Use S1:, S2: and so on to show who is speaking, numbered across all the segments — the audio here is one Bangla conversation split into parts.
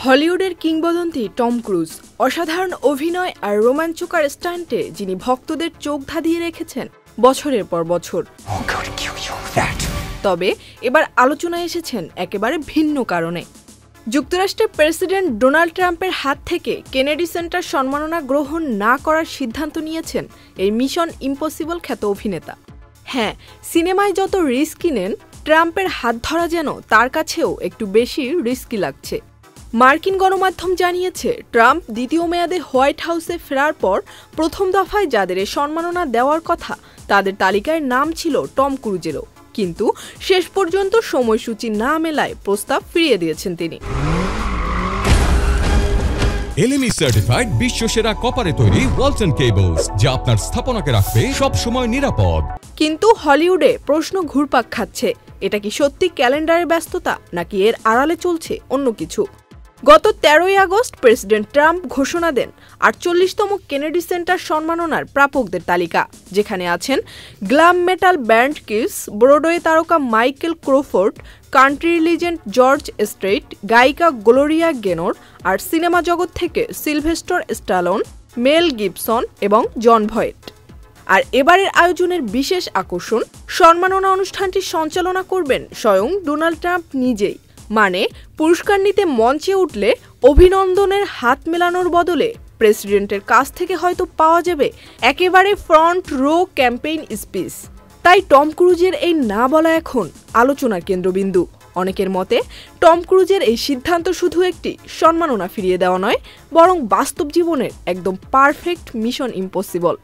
S1: হলিউডের কিংবদন্তি টম ক্রুজ অসাধারণ অভিনয় আর রোমাঞ্চকর স্টান্টে যিনি ভক্তদের চোখ ধাঁধিয়ে রেখেছেন বছরের পর বছর। তবে এবার আলোচনায় এসেছেন একেবারে ভিন্ন কারণে। যুক্তরাষ্ট্রের প্রেসিডেন্ট ডোনাল্ড ট্রাম্পের হাত থেকে কেনেডি সেন্টার সম্মাননা গ্রহণ না করার সিদ্ধান্ত নিয়েছেন এই মিশন ইম্পসিবল খ্যাত অভিনেতা। হ্যাঁ, সিনেমায় যত রিস্কি নেন, ট্রাম্পের হাত ধরা যেন তার কাছেও একটু বেশি রিস্কি লাগছে। মার্কিন গণমাধ্যম জানিয়েছে, ট্রাম্প দ্বিতীয় মেয়াদে হোয়াইট হাউসে ফেরার পর প্রথম দফায় যাদের সম্মাননা দেওয়ার কথা তাদের তালিকায় নাম ছিল টম ক্রুজেরও, কিন্তু শেষ পর্যন্ত সময়সূচি না মেলায় প্রস্তাব ফিরিয়ে দিয়েছেন তিনি।
S2: এলএমই সার্টিফাইড বিশ্বসেরা কপারে তৈরি ওয়ালটন কেবলস, যা আপনার স্থাপনাকে রাখবে সব সময় নিরাপদ।
S1: কিন্তু হলিউডে প্রশ্ন ঘুরপাক খাচ্ছে, এটা কি সত্যি ক্যালেন্ডারের ব্যস্ততা, নাকি এর আড়ালে চলছে অন্য কিছু? গত 13ই আগস্ট প্রেসিডেন্ট ট্রাম্প ঘোষণা দেন 48তম কেনেডি সেন্টার সম্মাননার প্রাপকদের তালিকা, যেখানে আছেন glam metal band Kiss, Broadway তারকা Michael Crawford, country legend George Strait, গায়িকা গ্লোরিয়া গেনোর, আর সিনেমা জগৎ থেকে সিলভেস্টার স্ট্যালোন, মেল গিবসন এবং জন ভয়েট। আর এবারের আয়োজনের বিশেষ আকর্ষণ, সম্মাননা অনুষ্ঠানটি সঞ্চালনা করবেন স্বয়ং ডোনাল্ড ট্রাম্প নিজেই। মানে, পুরস্কার নিতে মঞ্চে উঠলে অভিনন্দনের হাত মেলানোর বদলে প্রেসিডেন্টের কাছ থেকে হয়তো পাওয়া যাবে একেবারে ফ্রন্ট রো ক্যাম্পেইন স্পিচ। তাই টম ক্রুজের এই না বলা এখন আলোচনার কেন্দ্রবিন্দু। অনেকের মতে, টম ক্রুজের এই সিদ্ধান্ত শুধু একটি সম্মাননা ফিরিয়ে দেওয়া নয়, বরং বাস্তব জীবনের একদম perfect mission impossible.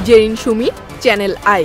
S1: Zerin Sumi, channel I.